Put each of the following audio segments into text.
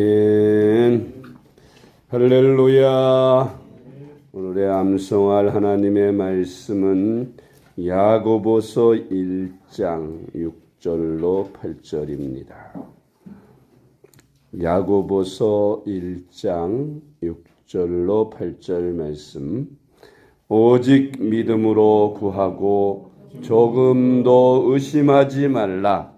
아멘. 할렐루야. 오늘의 암송할 하나님의 말씀은 야고보서 1장 6절로 8절입니다. 야고보서 1장 6절로 8절 말씀. 오직 믿음으로 구하고 조금도 의심하지 말라.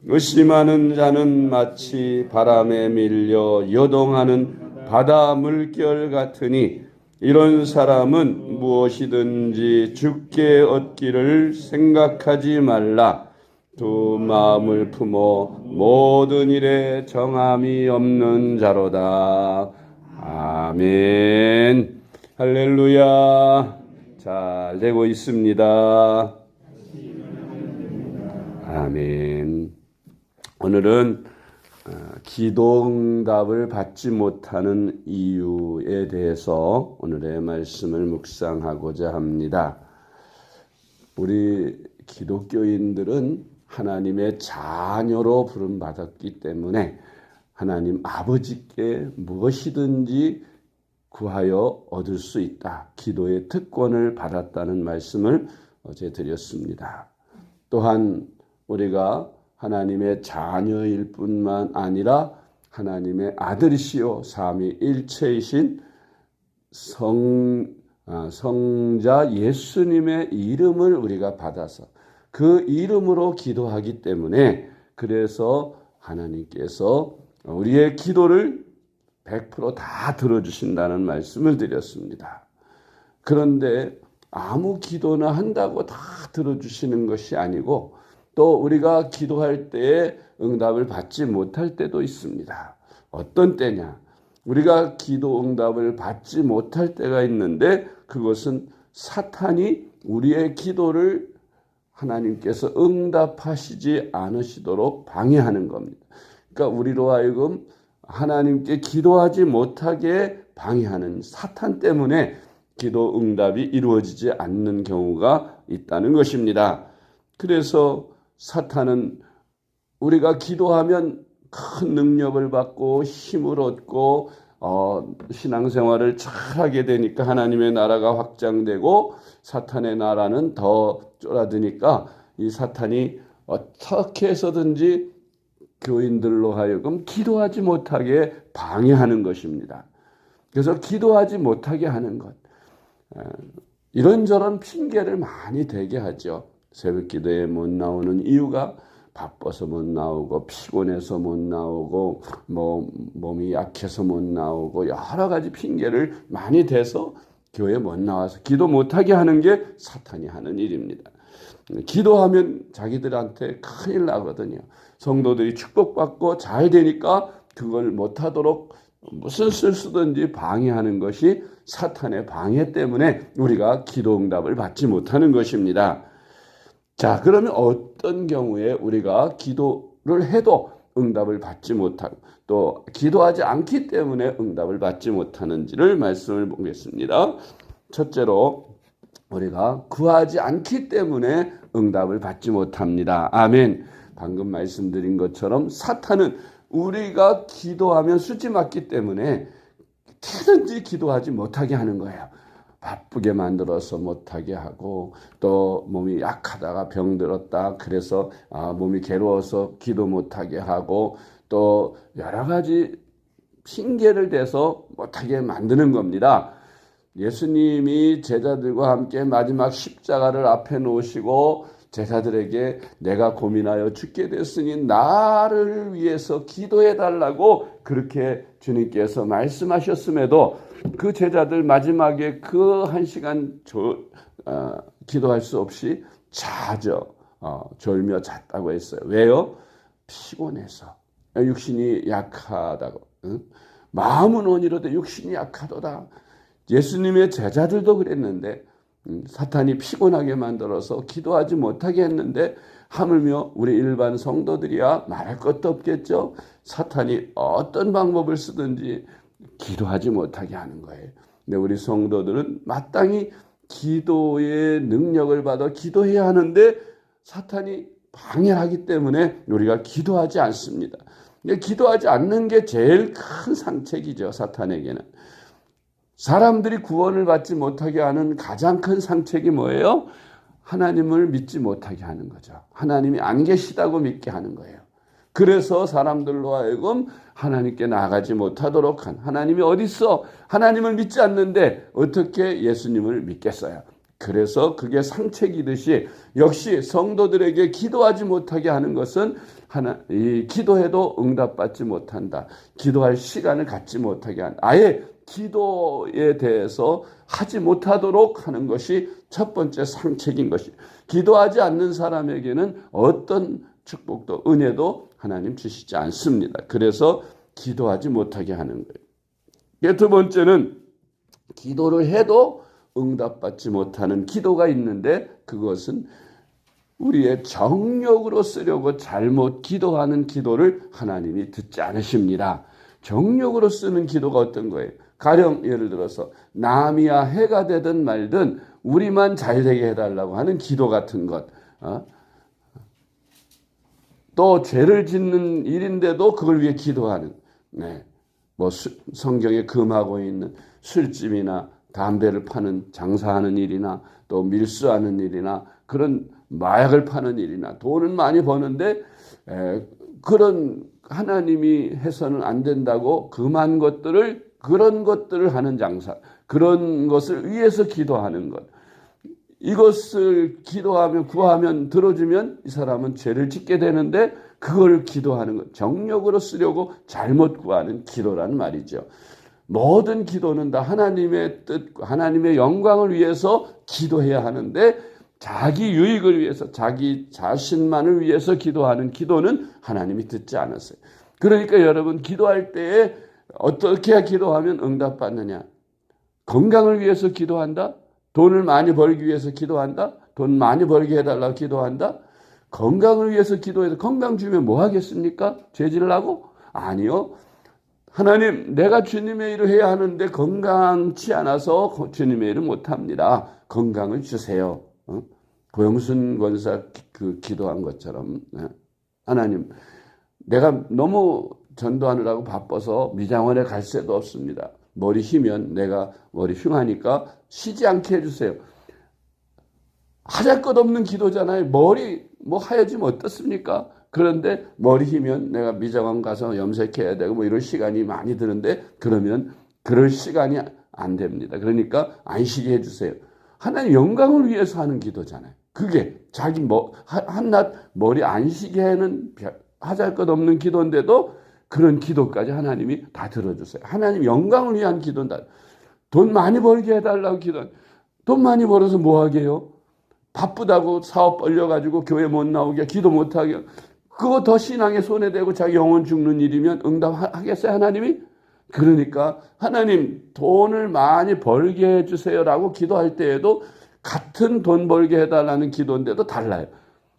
의심하는 자는 마치 바람에 밀려 요동하는 바다 물결 같으니 이런 사람은 무엇이든지 주께 얻기를 생각하지 말라. 두 마음을 품어 모든 일에 정함이 없는 자로다. 아멘. 할렐루야. 잘 되고 있습니다. 아멘. 오늘은 기도응답을 받지 못하는 이유에 대해서 오늘의 말씀을 묵상하고자 합니다. 우리 기독교인들은 하나님의 자녀로 부름받았기 때문에 하나님 아버지께 무엇이든지 구하여 얻을 수 있다. 기도의 특권을 받았다는 말씀을 어제 드렸습니다. 또한 우리가 하나님의 자녀일 뿐만 아니라 하나님의 아들이시요 삼위일체이신 성자 예수님의 이름을 우리가 받아서 그 이름으로 기도하기 때문에 그래서 하나님께서 우리의 기도를 100% 다 들어주신다는 말씀을 드렸습니다. 그런데 아무 기도나 한다고 다 들어주시는 것이 아니고 또 우리가 기도할 때에 응답을 받지 못할 때도 있습니다. 어떤 때냐? 우리가 기도 응답을 받지 못할 때가 있는데 그것은 사탄이 우리의 기도를 하나님께서 응답하시지 않으시도록 방해하는 겁니다. 그러니까 우리로 하여금 하나님께 기도하지 못하게 방해하는 사탄 때문에 기도 응답이 이루어지지 않는 경우가 있다는 것입니다. 그래서 사탄은 우리가 기도하면 큰 능력을 받고 힘을 얻고 신앙생활을 잘하게 되니까 하나님의 나라가 확장되고 사탄의 나라는 더 쫄아드니까 이 사탄이 어떻게 해서든지 교인들로 하여금 기도하지 못하게 방해하는 것입니다. 그래서 기도하지 못하게 하는 것. 이런저런 핑계를 많이 대게 하죠. 새벽 기도에 못 나오는 이유가 바빠서 못 나오고 피곤해서 못 나오고 몸이 약해서 못 나오고 여러 가지 핑계를 많이 대서 교회에 못 나와서 기도 못하게 하는 게 사탄이 하는 일입니다. 기도하면 자기들한테 큰일 나거든요. 성도들이 축복받고 잘 되니까 그걸 못하도록 무슨 수를 쓰든지 방해하는 것이 사탄의 방해 때문에 우리가 기도 응답을 받지 못하는 것입니다. 자, 그러면 어떤 경우에 우리가 기도를 해도 응답을 받지 못하고 또 기도하지 않기 때문에 응답을 받지 못하는지를 말씀을 보겠습니다. 첫째로 우리가 구하지 않기 때문에 응답을 받지 못합니다. 아멘. 방금 말씀드린 것처럼 사탄은 우리가 기도하면 수치 맞기 때문에 어떻게든지 기도하지 못하게 하는 거예요. 바쁘게 만들어서 못하게 하고 또 몸이 약하다가 병들었다 그래서 몸이 괴로워서 기도 못하게 하고 또 여러 가지 핑계를 대서 못하게 만드는 겁니다. 예수님이 제자들과 함께 마지막 십자가를 앞에 놓으시고 제자들에게 내가 고민하여 죽게 됐으니 나를 위해서 기도해달라고 그렇게 주님께서 말씀하셨음에도 그 제자들 마지막에 그 한 시간 기도할 수 없이 졸며 잤다고 했어요. 왜요? 피곤해서. 육신이 약하다고. 응? 마음은 온이로되 육신이 약하도다. 예수님의 제자들도 그랬는데 사탄이 피곤하게 만들어서 기도하지 못하게 했는데 하물며 우리 일반 성도들이야 말할 것도 없겠죠. 사탄이 어떤 방법을 쓰든지 기도하지 못하게 하는 거예요. 근데 우리 성도들은 마땅히 기도의 능력을 받아 기도해야 하는데 사탄이 방해하기 때문에 우리가 기도하지 않습니다. 기도하지 않는 게 제일 큰 상책이죠, 사탄에게는. 사람들이 구원을 받지 못하게 하는 가장 큰 상책이 뭐예요? 하나님을 믿지 못하게 하는 거죠. 하나님이 안 계시다고 믿게 하는 거예요. 그래서 사람들로 하여금 하나님께 나아가지 못하도록 한, 하나님이 어디 있어? 하나님을 믿지 않는데 어떻게 예수님을 믿겠어요? 그래서 그게 상책이듯이 역시 성도들에게 기도하지 못하게 하는 것은 기도해도 응답받지 못한다. 기도할 시간을 갖지 못하게 한다. 아예 기도에 대해서 하지 못하도록 하는 것이 첫 번째 상책인 것이. 기도하지 않는 사람에게는 어떤 축복도 은혜도 하나님 주시지 않습니다. 그래서 기도하지 못하게 하는 거예요. 두 번째는 기도를 해도 응답받지 못하는 기도가 있는데 그것은 우리의 정욕으로 쓰려고 잘못 기도하는 기도를 하나님이 듣지 않으십니다. 정욕으로 쓰는 기도가 어떤 거예요? 가령 예를 들어서 남이야 해가 되든 말든 우리만 잘되게 해달라고 하는 기도 같은 것. 또 죄를 짓는 일인데도 그걸 위해 기도하는, 성경에 금하고 있는 술집이나 담배를 파는 장사하는 일이나 또 밀수하는 일이나 그런 마약을 파는 일이나 돈은 많이 버는데 그런 하나님이 해서는 안 된다고 금한 것들을, 그런 것들을 하는 장사, 그런 것을 위해서 기도하는 것. 이것을 기도하면, 구하면, 들어주면 이 사람은 죄를 짓게 되는데 그걸 기도하는 것, 정욕으로 쓰려고 잘못 구하는 기도란 말이죠. 모든 기도는 다 하나님의 뜻, 하나님의 영광을 위해서 기도해야 하는데 자기 유익을 위해서, 자기 자신만을 위해서 기도하는 기도는 하나님이 듣지 않았어요. 그러니까 여러분, 기도할 때에 어떻게 기도하면 응답받느냐? 건강을 위해서 기도한다? 돈을 많이 벌기 위해서 기도한다? 돈 많이 벌게 해달라고 기도한다? 건강을 위해서 기도해서 건강 주면 뭐 하겠습니까? 죄질라고? 아니요. 하나님, 내가 주님의 일을 해야 하는데 건강치 않아서 주님의 일을 못합니다. 건강을 주세요. 고영순 권사 기도한 것처럼, 하나님, 내가 너무 전도하느라고 바빠서 미장원에 갈 새도 없습니다. 머리 휘면 내가 머리 흉하니까 쉬지 않게 해주세요. 하잘 것 없는 기도잖아요. 머리 하얘지면 어떻습니까? 그런데 머리 휘면 내가 미장원 가서 염색해야 되고 이런 시간이 많이 드는데 그러면 그럴 시간이 안 됩니다. 그러니까 안 쉬게 해주세요. 하나님 영광을 위해서 하는 기도잖아요. 그게 자기 한낱 머리 안 쉬게 하는 하잘 것 없는 기도인데도 그런 기도까지 하나님이 다 들어주세요. 하나님 영광을 위한 기도다. 돈 많이 벌게 해달라고 기도. 돈 많이 벌어서 뭐 하게요? 바쁘다고 사업 벌려가지고 교회 못 나오게, 기도 못 하게. 그거 더 신앙에 손해되고 자기 영혼 죽는 일이면 응답하겠어요, 하나님이? 그러니까 하나님 돈을 많이 벌게 해주세요라고 기도할 때에도 같은 돈 벌게 해달라는 기도인데도 달라요.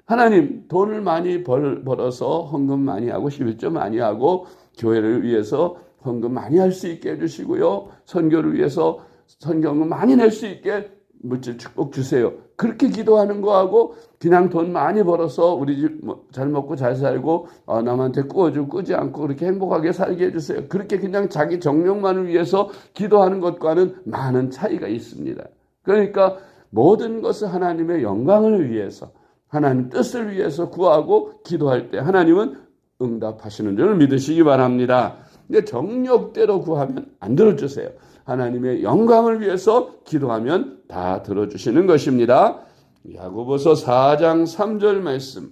하나님 돈을 많이 벌어서 헌금 많이 하고 11조 많이 하고 교회를 위해서 헌금 많이 할 수 있게 해주시고요. 선교를 위해서 선교금 많이 낼 수 있게 물질 축복 주세요. 그렇게 기도하는 거하고 그냥 돈 많이 벌어서 우리 집 잘 먹고 잘 살고 남한테 꾸어주고 꾸지 않고 그렇게 행복하게 살게 해주세요. 그렇게 그냥 자기 정욕만을 위해서 기도하는 것과는 많은 차이가 있습니다. 그러니까 모든 것을 하나님의 영광을 위해서, 하나님 뜻을 위해서 구하고 기도할 때 하나님은 응답하시는 줄 믿으시기 바랍니다. 근데 정욕대로 구하면 안 들어주세요. 하나님의 영광을 위해서 기도하면 다 들어주시는 것입니다. 야고보서 4장 3절 말씀.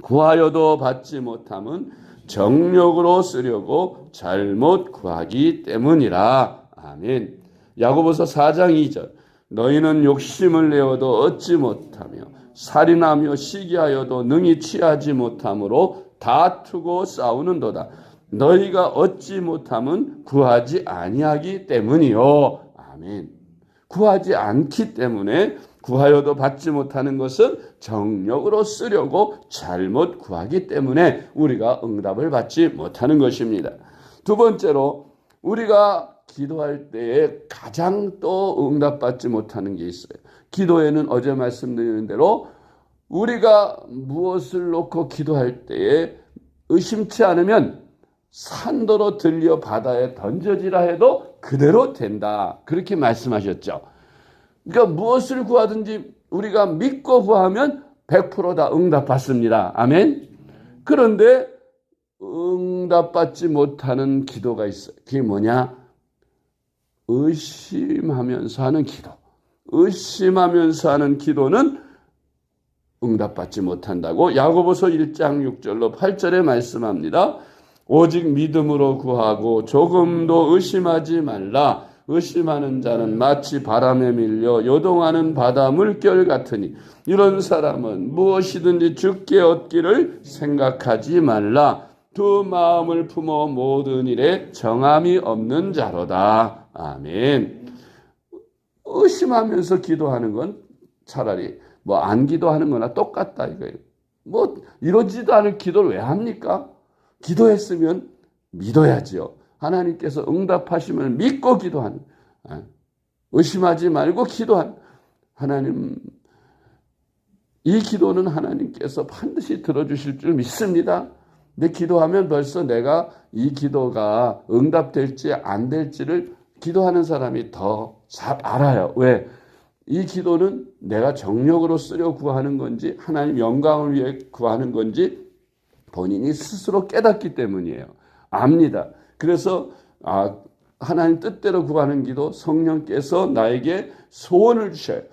구하여도 받지 못함은 정욕으로 쓰려고 잘못 구하기 때문이라. 아멘. 야고보서 4장 2절. 너희는 욕심을 내어도 얻지 못하며 살인하며 시기하여도 능히 취하지 못함으로 다투고 싸우는도다. 너희가 얻지 못함은 구하지 아니하기 때문이요. 아멘. 구하지 않기 때문에, 구하여도 받지 못하는 것은 정욕으로 쓰려고 잘못 구하기 때문에 우리가 응답을 받지 못하는 것입니다. 두 번째로, 우리가 기도할 때에 가장 또 응답받지 못하는 게 있어요. 기도에는 어제 말씀드린 대로 우리가 무엇을 놓고 기도할 때에 의심치 않으면 산더러 들려 바다에 던져지라 해도 그대로 된다. 그렇게 말씀하셨죠. 그러니까 무엇을 구하든지 우리가 믿고 구하면 100%다 응답받습니다. 아멘. 그런데 응답받지 못하는 기도가 있어요. 그게 뭐냐? 의심하면서 하는 기도. 의심하면서 하는 기도는 응답받지 못한다고 야고보서 1장 6절로 8절에 말씀합니다. 오직 믿음으로 구하고 조금도 의심하지 말라. 의심하는 자는 마치 바람에 밀려 요동하는 바다 물결 같으니 이런 사람은 무엇이든지 주께 얻기를 생각하지 말라. 두 마음을 품어 모든 일에 정함이 없는 자로다. 아멘. 의심하면서 기도하는 건 차라리 뭐 안 기도하는 거나 똑같다 이거예요. 뭐 이러지도 않을 기도를 왜 합니까? 기도했으면 믿어야지요. 하나님께서 응답하심을 믿고 기도하는, 의심하지 말고 기도하는 하나님, 이 기도는 하나님께서 반드시 들어주실 줄 믿습니다. 근데 기도하면 벌써 내가 이 기도가 응답될지 안 될지를 기도하는 사람이 더 잘 알아요. 왜? 이 기도는 내가 정력으로 쓰려 구하는 건지 하나님 영광을 위해 구하는 건지 본인이 스스로 깨닫기 때문이에요. 압니다. 그래서 하나님 뜻대로 구하는 기도, 성령께서 나에게 소원을 주셔요.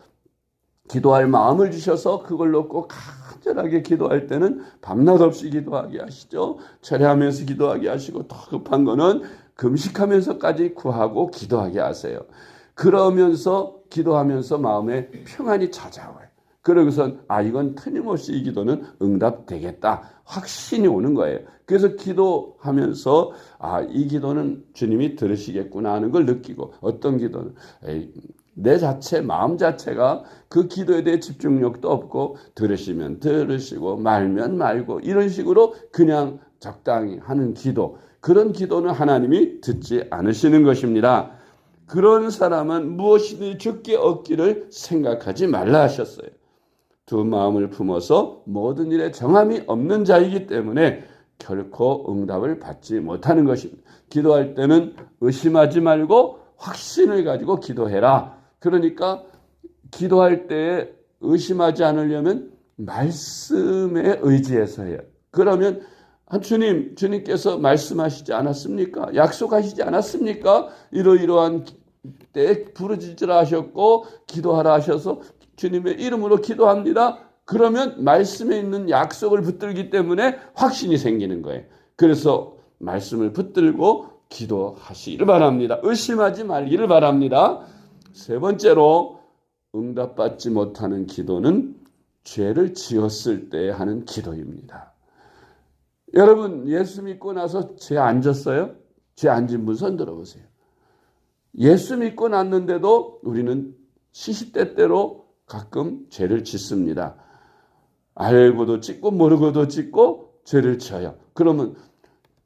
기도할 마음을 주셔서 그걸로 꼭 간절하게 기도할 때는 밤낮 없이 기도하게 하시죠. 철회하면서 기도하게 하시고, 더 급한 거는 금식하면서까지 구하고 기도하게 하세요. 그러면서 기도하면서 마음에 평안이 찾아와요. 그러고선 이건 틀림없이 이 기도는 응답되겠다. 확신이 오는 거예요. 그래서 기도하면서 이 기도는 주님이 들으시겠구나 하는 걸 느끼고, 어떤 기도는 내 자체, 마음 자체가 그 기도에 대해 집중력도 없고 들으시면 들으시고 말면 말고 이런 식으로 그냥 적당히 하는 기도, 그런 기도는 하나님이 듣지 않으시는 것입니다. 그런 사람은 무엇이든지 주께 얻기를 생각하지 말라 하셨어요. 두 마음을 품어서 모든 일에 정함이 없는 자이기 때문에 결코 응답을 받지 못하는 것입니다. 기도할 때는 의심하지 말고 확신을 가지고 기도해라. 그러니까 기도할 때 의심하지 않으려면 말씀에 의지해서 해요. 그러면 주님께서 말씀하시지 않았습니까? 약속하시지 않았습니까? 이러이러한 때에 부르짖으라 하셨고 기도하라 하셔서 주님의 이름으로 기도합니다. 그러면 말씀에 있는 약속을 붙들기 때문에 확신이 생기는 거예요. 그래서 말씀을 붙들고 기도하시기를 바랍니다. 의심하지 말기를 바랍니다. 세 번째로, 응답받지 못하는 기도는 죄를 지었을 때 하는 기도입니다. 여러분, 예수 믿고 나서 죄 안 졌어요? 죄 안 진 분 손 들어보세요. 예수 믿고 났는데도 우리는 시시때때로 가끔 죄를 짓습니다. 알고도 짓고 모르고도 짓고 죄를 지어요. 그러면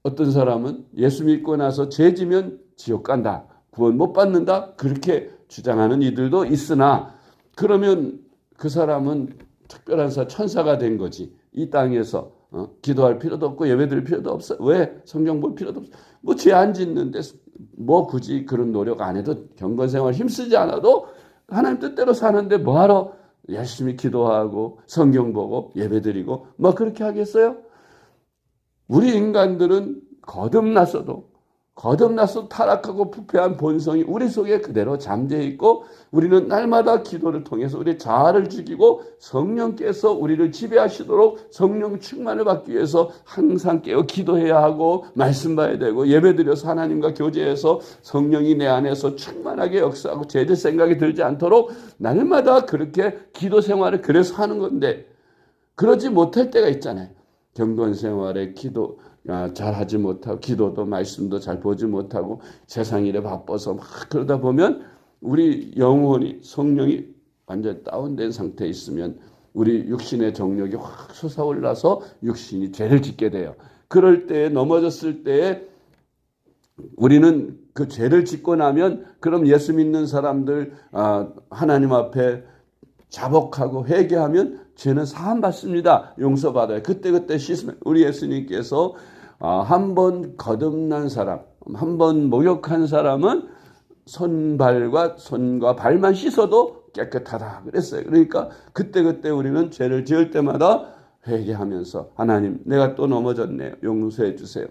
어떤 사람은 예수 믿고 나서 죄 지면 지옥 간다, 구원 못 받는다, 그렇게 주장하는 이들도 있으나, 그러면 그 사람은 특별한 천사가 된 거지. 이 땅에서 기도할 필요도 없고 예배드릴 필요도 없어. 왜? 성경 볼 필요도 없어. 뭐 죄 안 짓는데 뭐 굳이 그런 노력 안 해도, 경건생활 힘쓰지 않아도 하나님 뜻대로 사는데 뭐하러 열심히 기도하고 성경 보고 예배드리고 뭐 그렇게 하겠어요? 우리 인간들은 거듭나서도 타락하고 부패한 본성이 우리 속에 그대로 잠재해 있고, 우리는 날마다 기도를 통해서 우리 자아를 죽이고 성령께서 우리를 지배하시도록 성령 충만을 받기 위해서 항상 깨어 기도해야 하고 말씀 봐야 되고 예배드려서 하나님과 교제해서 성령이 내 안에서 충만하게 역사하고 죄질 생각이 들지 않도록 날마다 그렇게 기도 생활을 그래서 하는 건데, 그러지 못할 때가 있잖아요. 경건 생활에 기도 잘 하지 못하고, 기도도 말씀도 잘 보지 못하고 세상 일에 바빠서 막 그러다 보면 우리 영혼이, 성령이 완전 다운된 상태에 있으면 우리 육신의 정력이 확 솟아올라서 육신이 죄를 짓게 돼요. 그럴 때, 넘어졌을 때에 우리는 그 죄를 짓고 나면, 그럼 예수 믿는 사람들 하나님 앞에 자복하고 회개하면 죄는 사함 받습니다. 용서받아요. 그때 씻으면, 우리 예수님께서 한 번 거듭난 사람, 한 번 목욕한 사람은 손과 발만 씻어도 깨끗하다 그랬어요. 그러니까 그때 우리는 죄를 지을 때마다 회개하면서 하나님 내가 또 넘어졌네요. 용서해 주세요.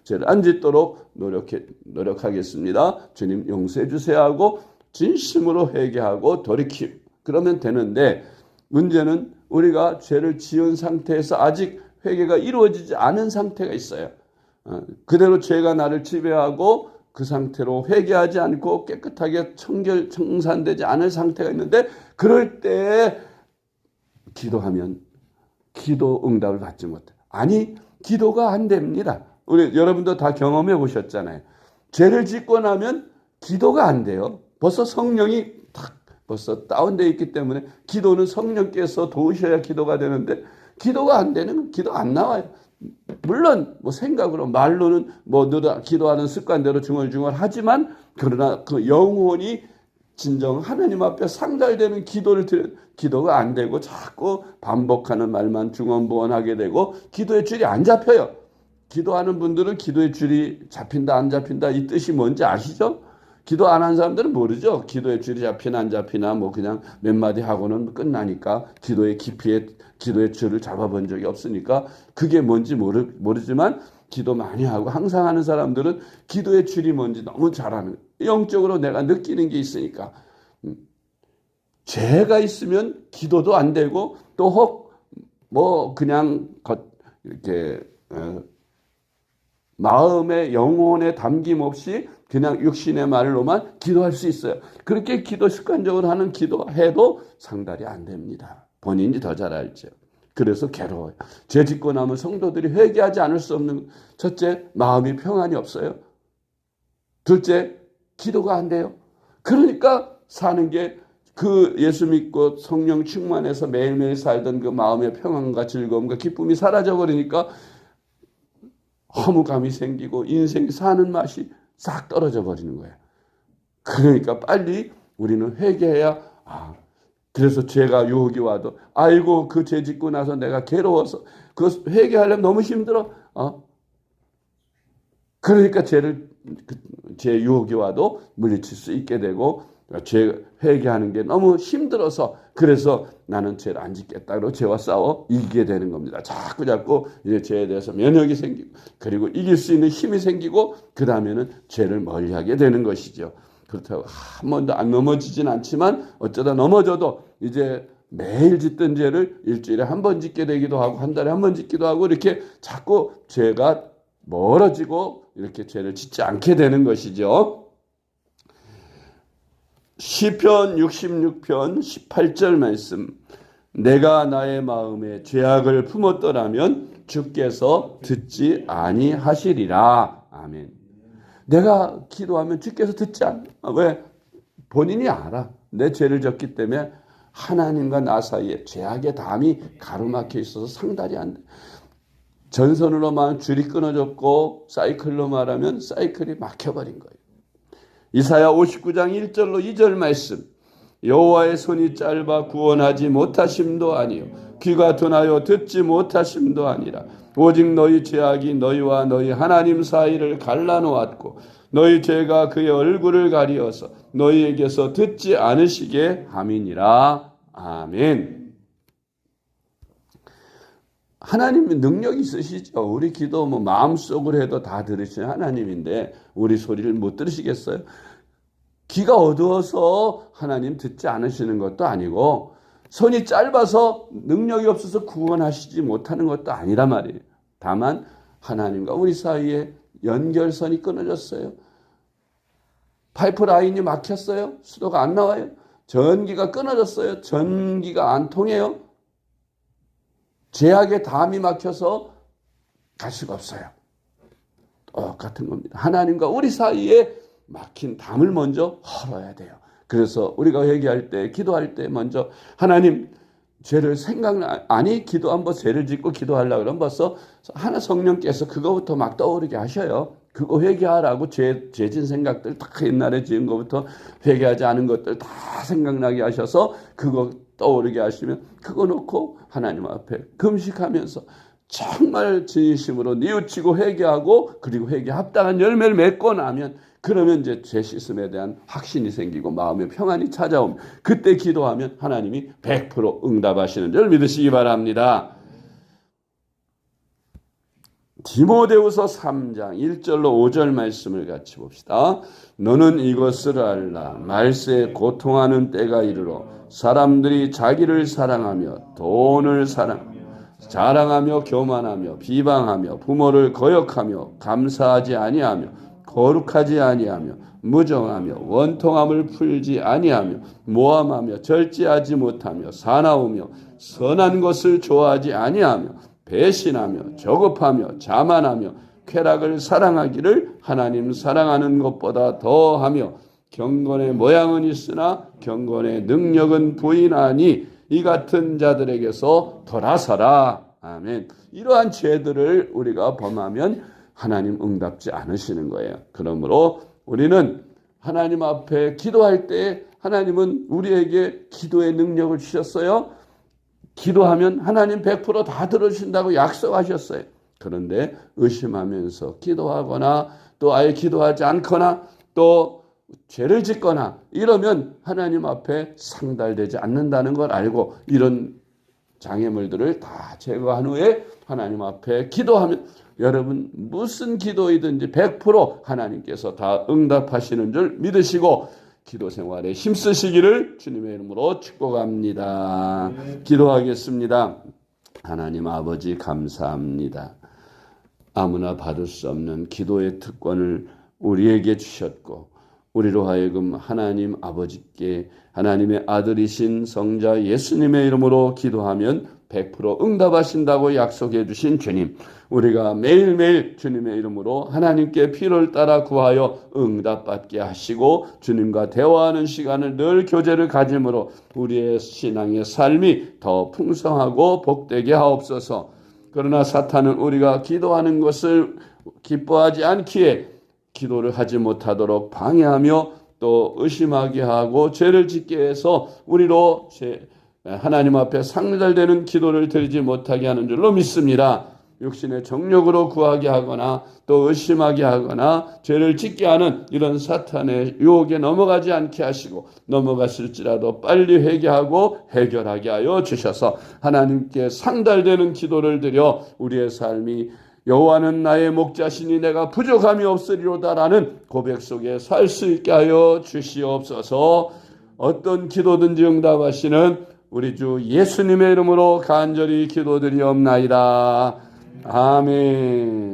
죄를 안 짓도록 노력하겠습니다. 주님 용서해 주세요 하고 진심으로 회개하고 돌이키고 그러면 되는데 문제는 우리가 죄를 지은 상태에서 아직 회개가 이루어지지 않은 상태가 있어요. 그대로 죄가 나를 지배하고 그 상태로 회개하지 않고 깨끗하게 청산되지 않을 상태가 있는데 그럴 때 기도하면 기도 응답을 받지 못해요. 아니 기도가 안 됩니다. 우리 여러분도 다 경험해 보셨잖아요. 죄를 짓고 나면 기도가 안 돼요. 벌써 성령이 벌써 다운되어 있기 때문에 기도는 성령께서 도우셔야 기도가 되는데 기도가 안 되는 기도 안 나와요. 물론 생각으로 말로는 늘 기도하는 습관대로 중얼중얼 하지만 그러나 그 영혼이 진정 하나님 앞에 상달되는 기도가 안 되고 자꾸 반복하는 말만 중언부언하게 되고 기도의 줄이 안 잡혀요. 기도하는 분들은 기도의 줄이 잡힌다 안 잡힌다 이 뜻이 뭔지 아시죠? 기도 안 한 사람들은 모르죠. 기도의 줄이 잡히나 안 잡히나 그냥 몇 마디 하고는 끝나니까 기도의 깊이에 기도의 줄을 잡아본 적이 없으니까 그게 뭔지 모르지만 기도 많이 하고 항상 하는 사람들은 기도의 줄이 뭔지 너무 잘 아는 영적으로 내가 느끼는 게 있으니까 죄가 있으면 기도도 안 되고 또 그냥 이렇게 마음의 영혼에 담김 없이 그냥 육신의 말로만 기도할 수 있어요. 그렇게 기도 습관적으로 하는 기도해도 상달이 안 됩니다. 본인이 더 잘 알죠. 그래서 괴로워요. 죄 짓고 나면 성도들이 회개하지 않을 수 없는 첫째, 마음이 평안이 없어요. 둘째, 기도가 안 돼요. 그러니까 사는 게 그 예수 믿고 성령 충만해서 매일매일 살던 그 마음의 평안과 즐거움과 기쁨이 사라져버리니까 허무감이 생기고 인생이 사는 맛이 싹 떨어져 버리는 거예요. 그러니까 빨리 우리는 회개해야 그래서 죄가 유혹이 와도 아이고 그 죄 짓고 나서 내가 괴로워서 그 회개하려면 너무 힘들어. 그러니까 죄 유혹이 와도 물리칠 수 있게 되고 죄 회개하는 게 너무 힘들어서 그래서 나는 죄를 안 짓겠다. 그리고 죄와 싸워 이기게 되는 겁니다. 자꾸 이제 죄에 대해서 면역이 생기고 그리고 이길 수 있는 힘이 생기고 그 다음에는 죄를 멀리하게 되는 것이죠. 그렇다고 한 번도 안 넘어지진 않지만 어쩌다 넘어져도 이제 매일 짓던 죄를 일주일에 한 번 짓게 되기도 하고 한 달에 한 번 짓기도 하고 이렇게 자꾸 죄가 멀어지고 이렇게 죄를 짓지 않게 되는 것이죠. 시편 66편 18절 말씀. 내가 나의 마음에 죄악을 품었더라면 주께서 듣지 아니하시리라. 아멘. 내가 기도하면 주께서 듣지 않아. 왜? 본인이 알아. 내 죄를 졌기 때문에 하나님과 나 사이에 죄악의 담이 가로막혀 있어서 상달이 안 돼. 전선으로 말하면 줄이 끊어졌고 사이클로 말하면 사이클이 막혀버린 거예요. 이사야 59장 1절로 2절 말씀. 여호와의 손이 짧아 구원하지 못하심도 아니요 귀가 둔하여 듣지 못하심도 아니라 오직 너희 죄악이 너희와 너희 하나님 사이를 갈라놓았고 너희 죄가 그의 얼굴을 가리어서 너희에게서 듣지 않으시게 함이니라. 아멘. 하나님이 능력이 있으시죠. 우리 기도 마음속으로 해도 다 들으시는 하나님인데 우리 소리를 못 들으시겠어요? 귀가 어두워서 하나님 듣지 않으시는 것도 아니고 손이 짧아서 능력이 없어서 구원하시지 못하는 것도 아니란 말이에요. 다만 하나님과 우리 사이에 연결선이 끊어졌어요. 파이프라인이 막혔어요. 수도가 안 나와요. 전기가 끊어졌어요. 전기가 안 통해요. 죄악의 담이 막혀서 갈 수가 없어요. 똑같은 겁니다. 하나님과 우리 사이에 막힌 담을 먼저 헐어야 돼요. 그래서 우리가 회개할 때, 기도할 때 먼저 하나님 죄를 기도 한번 죄를 짓고 기도하려고 그러면 벌써 성령께서 그거부터 막 떠오르게 하셔요. 그거 회개하라고 죄진 생각들 다 옛날에 지은 것부터 회개하지 않은 것들 다 생각나게 하셔서 그거 떠오르게 하시면 그거 놓고 하나님 앞에 금식하면서 정말 진심으로 뉘우치고 회개하고 그리고 회개 합당한 열매를 맺고 나면 그러면 이제 죄 씻음에 대한 확신이 생기고 마음의 평안이 찾아오면 그때 기도하면 하나님이 100% 응답하시는 줄 믿으시기 바랍니다. 디모데후서 3장 1절로 5절 말씀을 같이 봅시다. 너는 이것을 알라. 말세에 고통하는 때가 이르러 사람들이 자기를 사랑하며 돈을 자랑하며 교만하며 비방하며 부모를 거역하며 감사하지 아니하며 거룩하지 아니하며 무정하며 원통함을 풀지 아니하며 모함하며 절제하지 못하며 사나우며 선한 것을 좋아하지 아니하며 배신하며 저급하며 자만하며 쾌락을 사랑하기를 하나님 사랑하는 것보다 더하며 경건의 모양은 있으나 경건의 능력은 부인하니 이 같은 자들에게서 돌아서라. 아멘. 이러한 죄들을 우리가 범하면 하나님 응답지 않으시는 거예요. 그러므로 우리는 하나님 앞에 기도할 때 하나님은 우리에게 기도의 능력을 주셨어요. 기도하면 하나님 100%다 들어주신다고 약속하셨어요. 그런데 의심하면서 기도하거나 또 아예 기도하지 않거나 또 죄를 짓거나 이러면 하나님 앞에 상달되지 않는다는 걸 알고 이런 장애물들을 다 제거한 후에 하나님 앞에 기도하면 여러분 무슨 기도이든지 100% 하나님께서 다 응답하시는 줄 믿으시고 기도 생활에 힘쓰시기를 주님의 이름으로 축복합니다. 기도하겠습니다. 하나님 아버지 감사합니다. 아무나 받을 수 없는 기도의 특권을 우리에게 주셨고 우리로 하여금 하나님 아버지께 하나님의 아들이신 성자 예수님의 이름으로 기도하면 100% 응답하신다고 약속해 주신 주님, 우리가 매일매일 주님의 이름으로 하나님께 필요를 따라 구하여 응답받게 하시고 주님과 대화하는 시간을 늘 교제를 가짐으로 우리의 신앙의 삶이 더 풍성하고 복되게 하옵소서. 그러나 사탄은 우리가 기도하는 것을 기뻐하지 않기에 기도를 하지 못하도록 방해하며 또 의심하게 하고 죄를 짓게 해서 우리로 하나님 앞에 상달되는 기도를 드리지 못하게 하는 줄로 믿습니다. 육신의 정욕으로 구하게 하거나 또 의심하게 하거나 죄를 짓게 하는 이런 사탄의 유혹에 넘어가지 않게 하시고 넘어갔을지라도 빨리 회개하고 해결하게 하여 주셔서 하나님께 상달되는 기도를 드려 우리의 삶이 여호와는 나의 목자시니 내가 부족함이 없으리로다라는 고백 속에 살 수 있게 하여 주시옵소서. 어떤 기도든지 응답하시는 우리 주 예수님의 이름으로 간절히 기도드리옵나이다. 아멘.